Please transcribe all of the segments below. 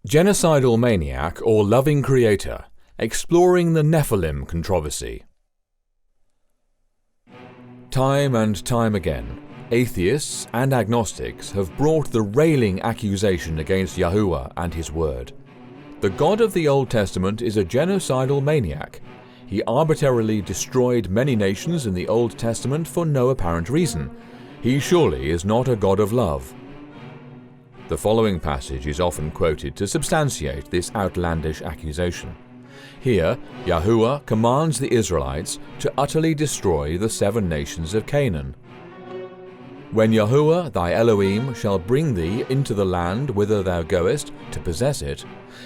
Genocidal maniac or loving creator, exploring the Nephilim controversy. Time and time again, atheists and agnostics have brought the railing accusation against Yahuwah and his word. The God of the Old Testament is a genocidal maniac. He arbitrarily destroyed many nations in the Old Testament for no apparent reason. He surely is not a God of love. The following passage is often quoted to substantiate this outlandish accusation. Here, Yahuwah commands the Israelites to utterly destroy the 7 nations of Canaan. When Yahuwah thy Elohim shall bring thee into the land whither thou goest to possess it,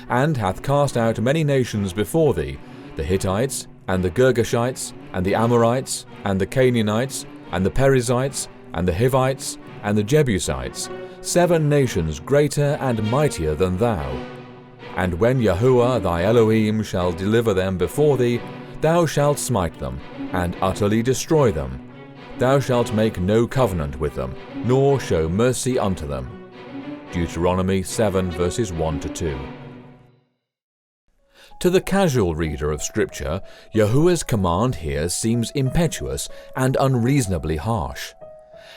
and hath cast out many nations before thee, the Hittites, and the Girgashites, and the Amorites, and the Canaanites, and the Perizzites, and the Hivites, and the Jebusites, 7 nations greater and mightier than thou. And when Yahuwah thy Elohim shall deliver them before thee, thou shalt smite them, and utterly destroy them. Thou shalt make no covenant with them, nor show mercy unto them. Deuteronomy 7 verses 1-2. To the casual reader of Scripture, Yahuwah's command here seems impetuous and unreasonably harsh.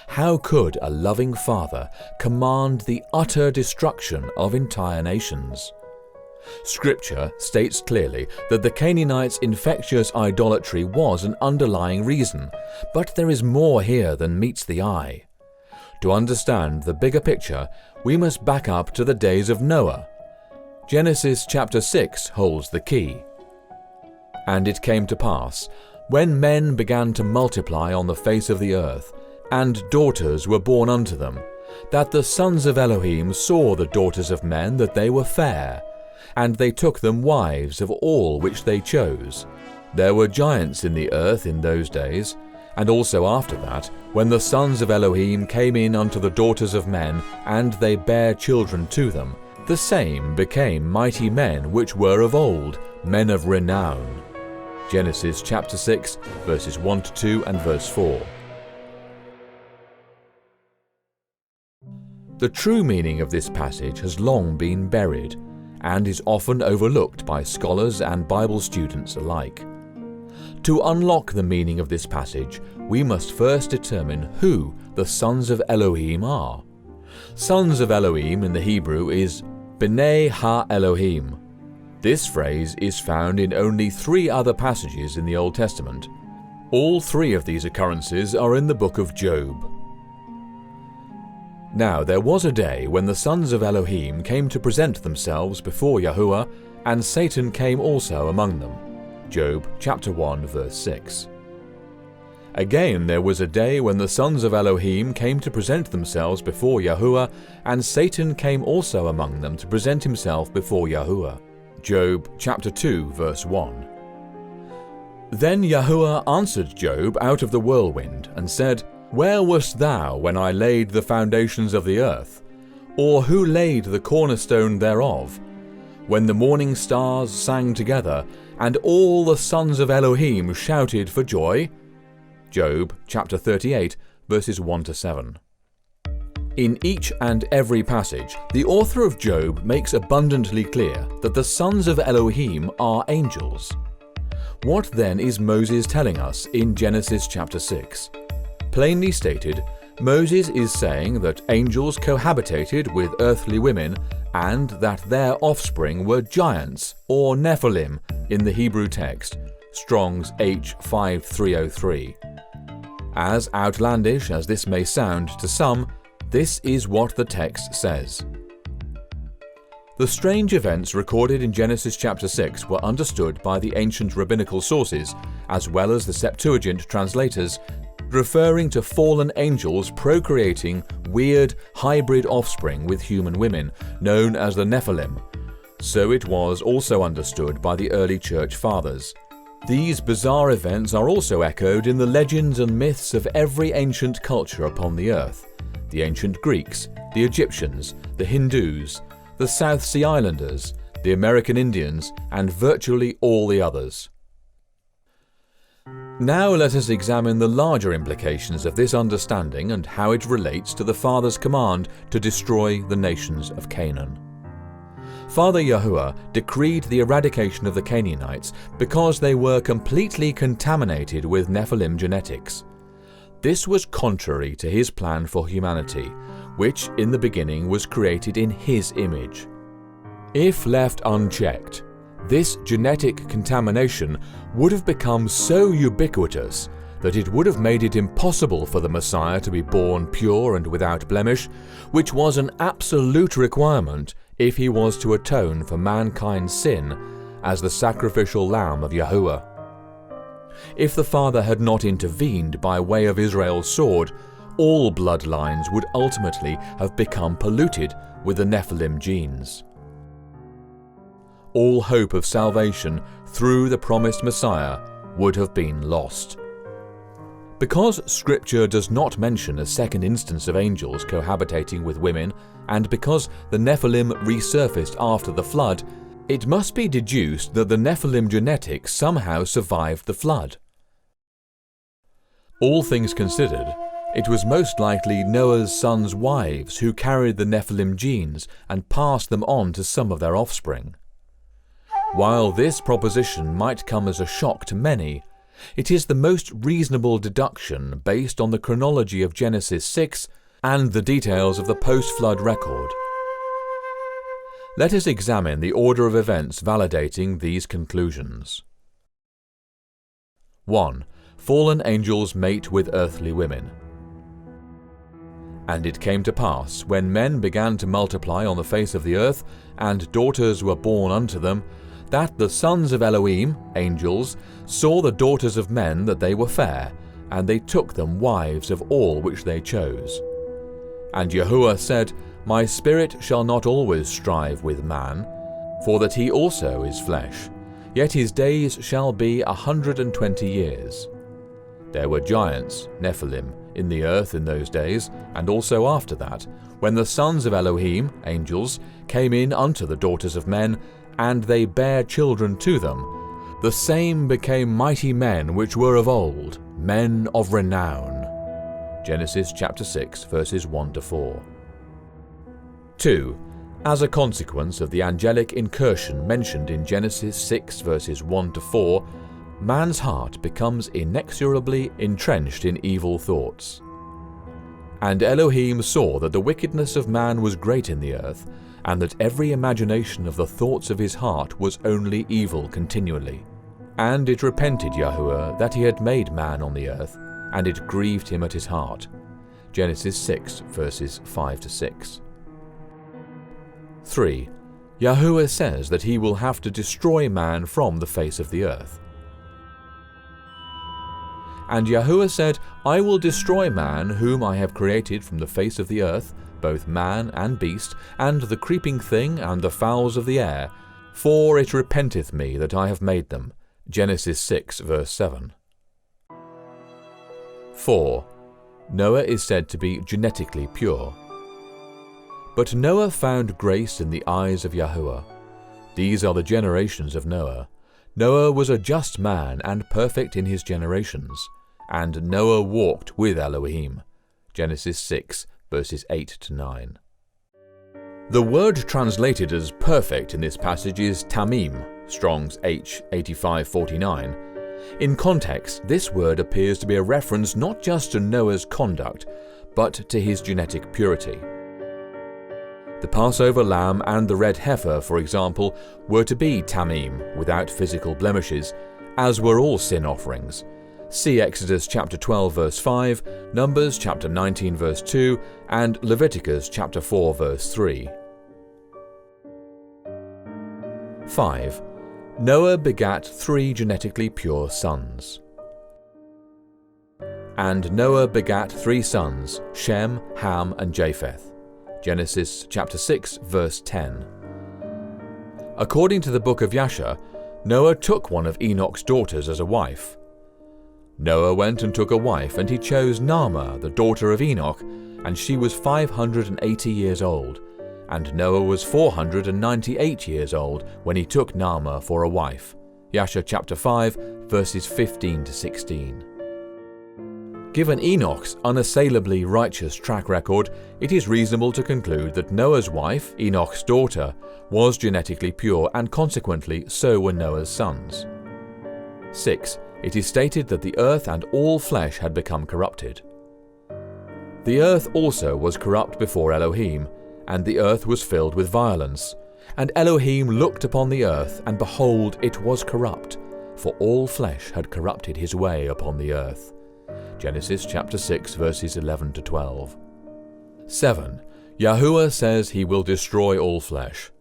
How could a loving father command the utter destruction of entire nations? Scripture states clearly that the Canaanites' infectious idolatry was an underlying reason, but there is more here than meets the eye. To understand the bigger picture, we must back up to the days of Noah. Genesis chapter 6 holds the key. And it came to pass, when men began to multiply on the face of the earth, and daughters were born unto them, that the sons of Elohim saw the daughters of men that they were fair, and they took them wives of all which they chose. There were giants in the earth in those days, and also after that, when the sons of Elohim came in unto the daughters of men, and they bare children to them, the same became mighty men which were of old, men of renown. Genesis chapter 6, verses 1-2 and verse 4. The true meaning of this passage has long been buried, and is often overlooked by scholars and Bible students alike. To unlock the meaning of this passage, we must first determine who the sons of Elohim are. Sons of Elohim in the Hebrew is B'nai ha-Elohim. This phrase is found in only 3 other passages in the Old Testament. All 3 of these occurrences are in the book of Job. Now there was a day when the sons of Elohim came to present themselves before Yahuwah, and Satan came also among them. Job chapter 1 verse 6. Again there was a day when the sons of Elohim came to present themselves before Yahuwah, and Satan came also among them to present himself before Yahuwah. Job chapter 2 verse 1. Then Yahuwah answered Job out of the whirlwind, and said, Where wast thou when I laid the foundations of the earth? Or who laid the cornerstone thereof? When the morning stars sang together, and all the sons of Elohim shouted for joy? Job chapter 38, verses 1-7. In each and every passage, the author of Job makes abundantly clear that the sons of Elohim are angels. What then is Moses telling us in Genesis chapter 6? Plainly stated, Moses is saying that angels cohabitated with earthly women, and that their offspring were giants, or Nephilim, in the Hebrew text, Strong's H5303. As outlandish as this may sound to some, this is what the text says. The strange events recorded in Genesis chapter 6 were understood by the ancient rabbinical sources, as well as the Septuagint translators, referring to fallen angels procreating weird hybrid offspring with human women, known as the Nephilim. So it was also understood by the early church fathers. These bizarre events are also echoed in the legends and myths of every ancient culture upon the earth: the ancient Greeks, the Egyptians, the Hindus, the South Sea Islanders, the American Indians, and virtually all the others. Now let us examine the larger implications of this understanding and how it relates to the Father's command to destroy the nations of Canaan. Father Yahuwah decreed the eradication of the Canaanites because they were completely contaminated with Nephilim genetics. This was contrary to his plan for humanity, which in the beginning was created in his image. If left unchecked, this genetic contamination would have become so ubiquitous that it would have made it impossible for the Messiah to be born pure and without blemish, which was an absolute requirement if he was to atone for mankind's sin as the sacrificial lamb of Yahuwah. If the Father had not intervened by way of Israel's sword, all bloodlines would ultimately have become polluted with the Nephilim genes. All hope of salvation through the promised Messiah would have been lost. Because Scripture does not mention a second instance of angels cohabitating with women, and because the Nephilim resurfaced after the flood, it must be deduced that the Nephilim genetics somehow survived the flood. All things considered, it was most likely Noah's sons' wives who carried the Nephilim genes and passed them on to some of their offspring. While this proposition might come as a shock to many, it is the most reasonable deduction based on the chronology of Genesis 6 and the details of the post-flood record. Let us examine the order of events validating these conclusions. 1. Fallen angels mate with earthly women. And it came to pass, when men began to multiply on the face of the earth, and daughters were born unto them, that the sons of Elohim, angels, saw the daughters of men that they were fair, and they took them wives of all which they chose. And Yahuwah said, My spirit shall not always strive with man, for that he also is flesh, yet his days shall be 120 years. There were giants, Nephilim, in the earth in those days, and also after that, when the sons of Elohim, angels, came in unto the daughters of men, and they bare children to them. The same became mighty men which were of old, men of renown. Genesis chapter 6, verses 1-4. 2. As a consequence of the angelic incursion mentioned in Genesis 6, verses 1-4, man's heart becomes inexorably entrenched in evil thoughts. And Elohim saw that the wickedness of man was great in the earth, and that every imagination of the thoughts of his heart was only evil continually. And it repented Yahuwah that he had made man on the earth, and it grieved him at his heart. Genesis 6, verses 5-6. 3. Yahuwah says that he will have to destroy man from the face of the earth. And Yahuwah said, I will destroy man whom I have created from the face of the earth, both man and beast, and the creeping thing and the fowls of the air, for it repenteth me that I have made them. Genesis 6, verse 7. 4. Noah is said to be genetically pure. But Noah found grace in the eyes of Yahuwah. These are the generations of Noah. Noah was a just man and perfect in his generations, and Noah walked with Elohim. Genesis 6, verses 8-9. The word translated as perfect in this passage is tamim, Strong's H 8549. In context, this word appears to be a reference not just to Noah's conduct, but to his genetic purity. The Passover lamb and the red heifer, for example, were to be tamim, without physical blemishes, as were all sin offerings. See Exodus chapter 12 verse 5, Numbers chapter 19 verse 2, and Leviticus chapter 4 verse 3. 5. Noah begat 3 genetically pure sons. And Noah begat 3 sons, Shem, Ham, and Japheth. Genesis chapter 6 verse 10. According to the book of Yasher, Noah took one of Enoch's daughters as a wife. Noah went and took a wife, and he chose Naamah, the daughter of Enoch, and she was 580 years old, and Noah was 498 years old when he took Naamah for a wife. Yasher chapter 5, verses 15-16. Given Enoch's unassailably righteous track record, it is reasonable to conclude that Noah's wife, Enoch's daughter, was genetically pure, and consequently so were Noah's sons. 6. It is stated that the earth and all flesh had become corrupted. The earth also was corrupt before Elohim, and the earth was filled with violence. And Elohim looked upon the earth, and behold, it was corrupt, for all flesh had corrupted his way upon the earth. Genesis chapter 6 verses 11 to 12. 7. Yahuwah says he will destroy all flesh.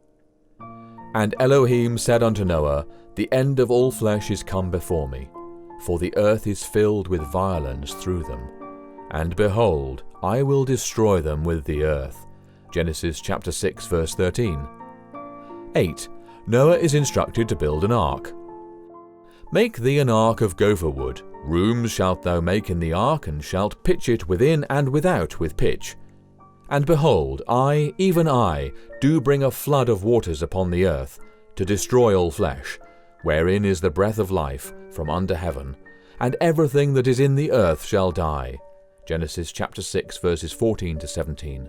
And Elohim said unto Noah, The end of all flesh is come before me, for the earth is filled with violence through them. And behold, I will destroy them with the earth. Genesis chapter 6 verse 13. 8. Noah is instructed to build an ark. Make thee an ark of gopher wood. Rooms shalt thou make in the ark, and shalt pitch it within and without with pitch. And behold, I, even I, do bring a flood of waters upon the earth, to destroy all flesh, wherein is the breath of life from under heaven, and everything that is in the earth shall die. Genesis chapter 6 verses 14 to 17.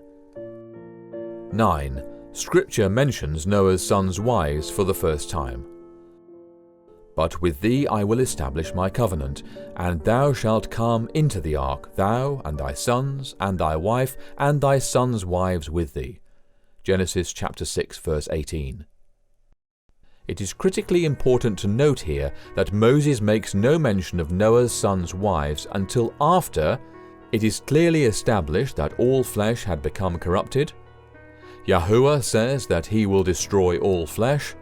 9. Scripture mentions Noah's sons' wives for the first time. But with thee I will establish my covenant, and thou shalt come into the ark, thou, and thy sons, and thy wife, and thy sons' wives with thee. Genesis chapter 6 verse 18. It is critically important to note here that Moses makes no mention of Noah's sons' wives until after it is clearly established that all flesh had become corrupted. Yahuwah says that he will destroy all flesh.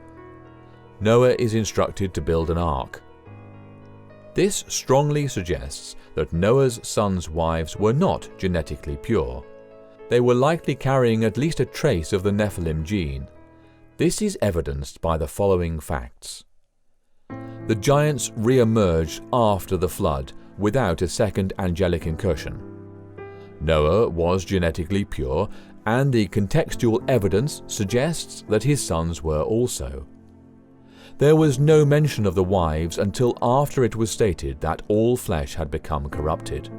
Noah is instructed to build an ark. This strongly suggests that Noah's sons' wives were not genetically pure. They were likely carrying at least a trace of the Nephilim gene. This is evidenced by the following facts. The giants re-emerged after the flood without a second angelic incursion. Noah was genetically pure, and the contextual evidence suggests that his sons were also. There was no mention of the wives until after it was stated that all flesh had become corrupted.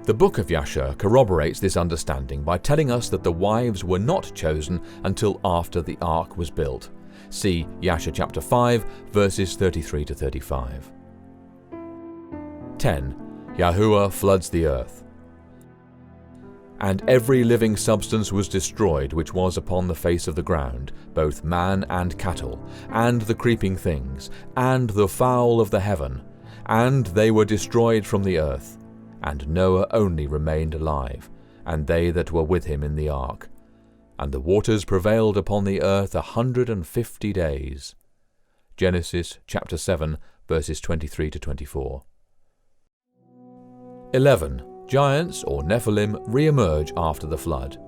The book of Yasher corroborates this understanding by telling us that the wives were not chosen until after the ark was built. See Yasher chapter 5 verses 33 to 35. 10. Yahuwah floods the earth. And every living substance was destroyed which was upon the face of the ground, both man and cattle, and the creeping things, and the fowl of the heaven, and they were destroyed from the earth. And Noah only remained alive, and they that were with him in the ark. And the waters prevailed upon the earth 150 days. Genesis chapter 7 verses 23 to 24. 11. Giants, or Nephilim, re-emerge after the flood.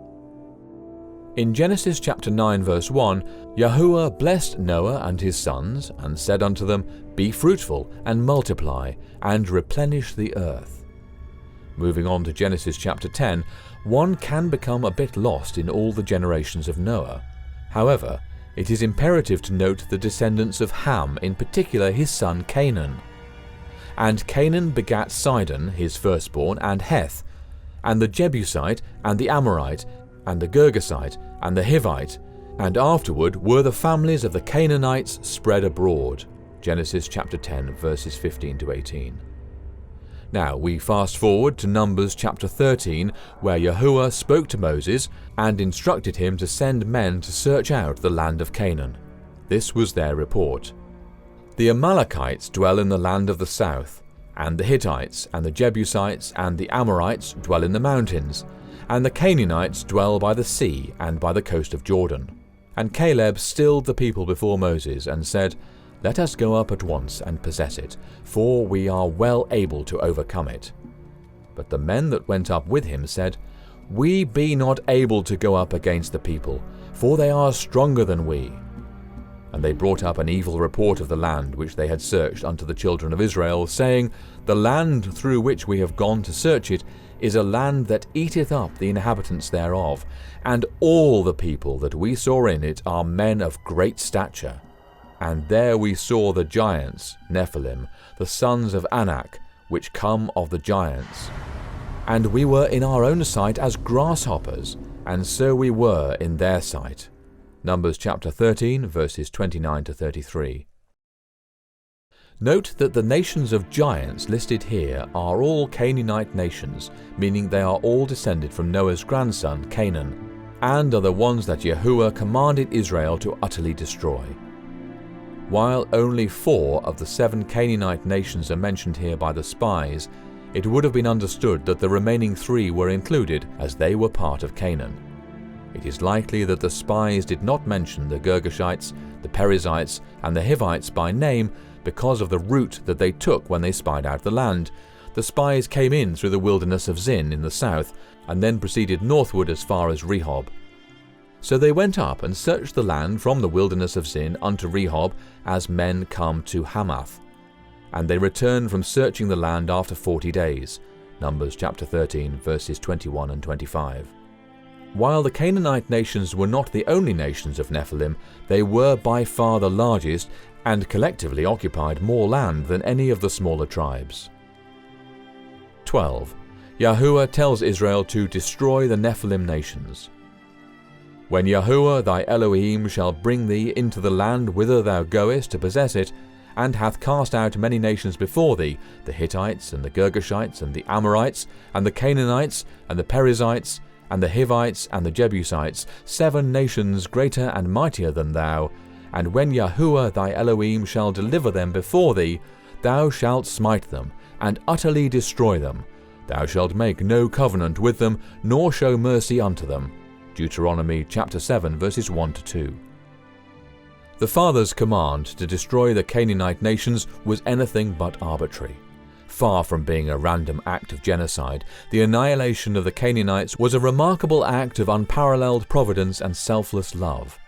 In Genesis chapter 9 verse 1, Yahuwah blessed Noah and his sons, and said unto them, Be fruitful, and multiply, and replenish the earth. Moving on to Genesis chapter 10, one can become a bit lost in all the generations of Noah. However, it is imperative to note the descendants of Ham, in particular his son Canaan. And Canaan begat Sidon, his firstborn, and Heth, and the Jebusite, and the Amorite, and the Girgasite, and the Hivite, and afterward were the families of the Canaanites spread abroad. Genesis chapter 10 verses 15 to 18. Now we fast forward to Numbers chapter 13, where Yahuwah spoke to Moses and instructed him to send men to search out the land of Canaan. This was their report. The Amalekites dwell in the land of the south, and the Hittites, and the Jebusites, and the Amorites dwell in the mountains, and the Canaanites dwell by the sea and by the coast of Jordan. And Caleb stilled the people before Moses, and said, Let us go up at once and possess it, for we are well able to overcome it. But the men that went up with him said, We be not able to go up against the people, for they are stronger than we. And they brought up an evil report of the land which they had searched unto the children of Israel, saying, The land through which we have gone to search it is a land that eateth up the inhabitants thereof, and all the people that we saw in it are men of great stature. And there we saw the giants, Nephilim, the sons of Anak, which come of the giants. And we were in our own sight as grasshoppers, and so we were in their sight. Numbers chapter 13, verses 29 to 33. Note that the nations of giants listed here are all Canaanite nations, meaning they are all descended from Noah's grandson Canaan, and are the ones that Yahuwah commanded Israel to utterly destroy. While only 4 of the 7 Canaanite nations are mentioned here by the spies, it would have been understood that the remaining 3 were included as they were part of Canaan. It is likely that the spies did not mention the Girgashites, the Perizzites, and the Hivites by name because of the route that they took when they spied out the land. The spies came in through the wilderness of Zin in the south, and then proceeded northward as far as Rehob. So they went up and searched the land from the wilderness of Zin unto Rehob, as men come to Hamath. And they returned from searching the land after 40 days. Numbers chapter 13, verses 21 and 25. While the Canaanite nations were not the only nations of Nephilim, they were by far the largest and collectively occupied more land than any of the smaller tribes. 12. Yahuwah tells Israel to destroy the Nephilim nations. When Yahuwah thy Elohim shall bring thee into the land whither thou goest to possess it, and hath cast out many nations before thee, the Hittites, and the Girgashites, and the Amorites, and the Canaanites, and the Perizzites, and the Hivites, and the Jebusites, 7 nations greater and mightier than thou, and when Yahuwah thy Elohim shall deliver them before thee, thou shalt smite them, and utterly destroy them. Thou shalt make no covenant with them, nor show mercy unto them. Deuteronomy chapter 7, verses 1 to 2. The Father's command to destroy the Canaanite nations was anything but arbitrary. Far from being a random act of genocide, the annihilation of the Canaanites was a remarkable act of unparalleled providence and selfless love.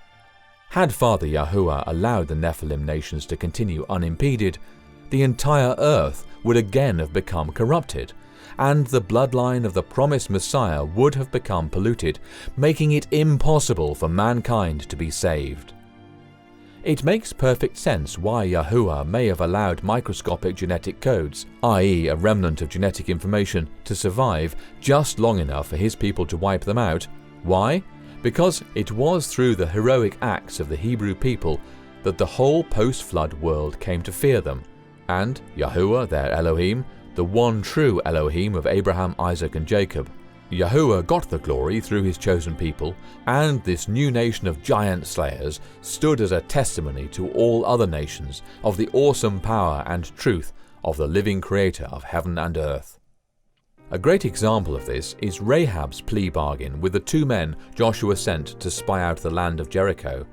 Had Father Yahuwah allowed the Nephilim nations to continue unimpeded, the entire earth would again have become corrupted, and the bloodline of the promised Messiah would have become polluted, making it impossible for mankind to be saved. It makes perfect sense why Yahuwah may have allowed microscopic genetic codes, i.e. a remnant of genetic information, to survive just long enough for his people to wipe them out. Why? Because it was through the heroic acts of the Hebrew people that the whole post-flood world came to fear them, and Yahuwah their Elohim, the one true Elohim of Abraham, Isaac and Jacob. Yahuwah got the glory through his chosen people, and this new nation of giant slayers stood as a testimony to all other nations of the awesome power and truth of the living creator of heaven and earth. A great example of this is Rahab's plea bargain with the 2 men Joshua sent to spy out the land of Jericho.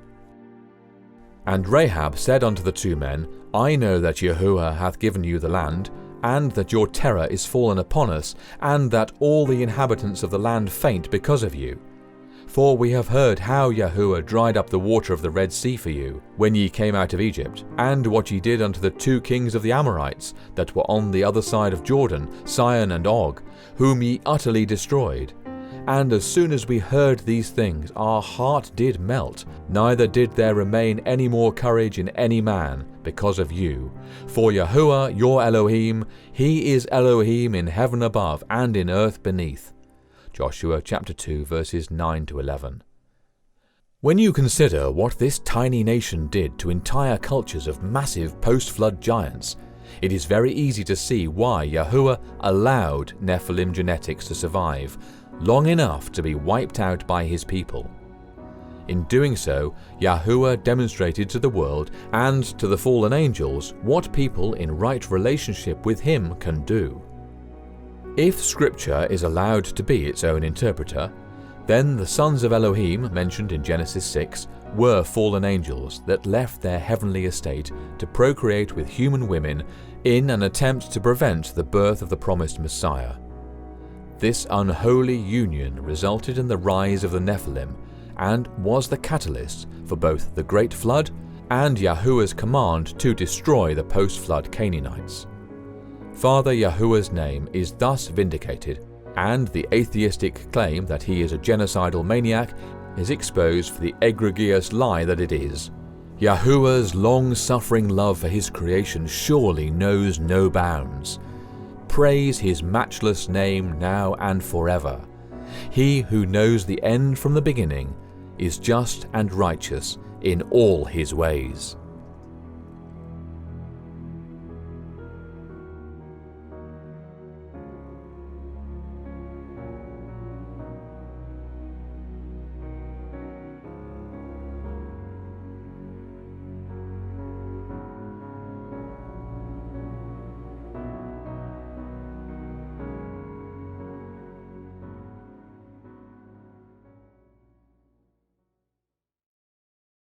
And Rahab said unto the 2 men, I know that Yahuwah hath given you the land, and that your terror is fallen upon us, and that all the inhabitants of the land faint because of you. For we have heard how Yahuwah dried up the water of the Red Sea for you, when ye came out of Egypt, and what ye did unto the 2 kings of the Amorites, that were on the other side of Jordan, Sihon and Og, whom ye utterly destroyed. And as soon as we heard these things, our heart did melt, neither did there remain any more courage in any man, because of you. For Yahuwah your Elohim, he is Elohim in heaven above and in earth beneath. Joshua chapter 2, verses 9 to 11. When you consider what this tiny nation did to entire cultures of massive post-flood giants, it is very easy to see why Yahuwah allowed Nephilim genetics to survive long enough to be wiped out by his people. In doing so, Yahuwah demonstrated to the world and to the fallen angels what people in right relationship with him can do. If Scripture is allowed to be its own interpreter, then the sons of Elohim mentioned in Genesis 6 were fallen angels that left their heavenly estate to procreate with human women in an attempt to prevent the birth of the promised Messiah. This unholy union resulted in the rise of the Nephilim and was the catalyst for both the Great Flood and Yahuwah's command to destroy the post-flood Canaanites. Father Yahuwah's name is thus vindicated, and the atheistic claim that he is a genocidal maniac is exposed for the egregious lie that it is. Yahuwah's long-suffering love for his creation surely knows no bounds. praise his matchless name now and forever. He who knows the end from the beginning is just and righteous in all his ways.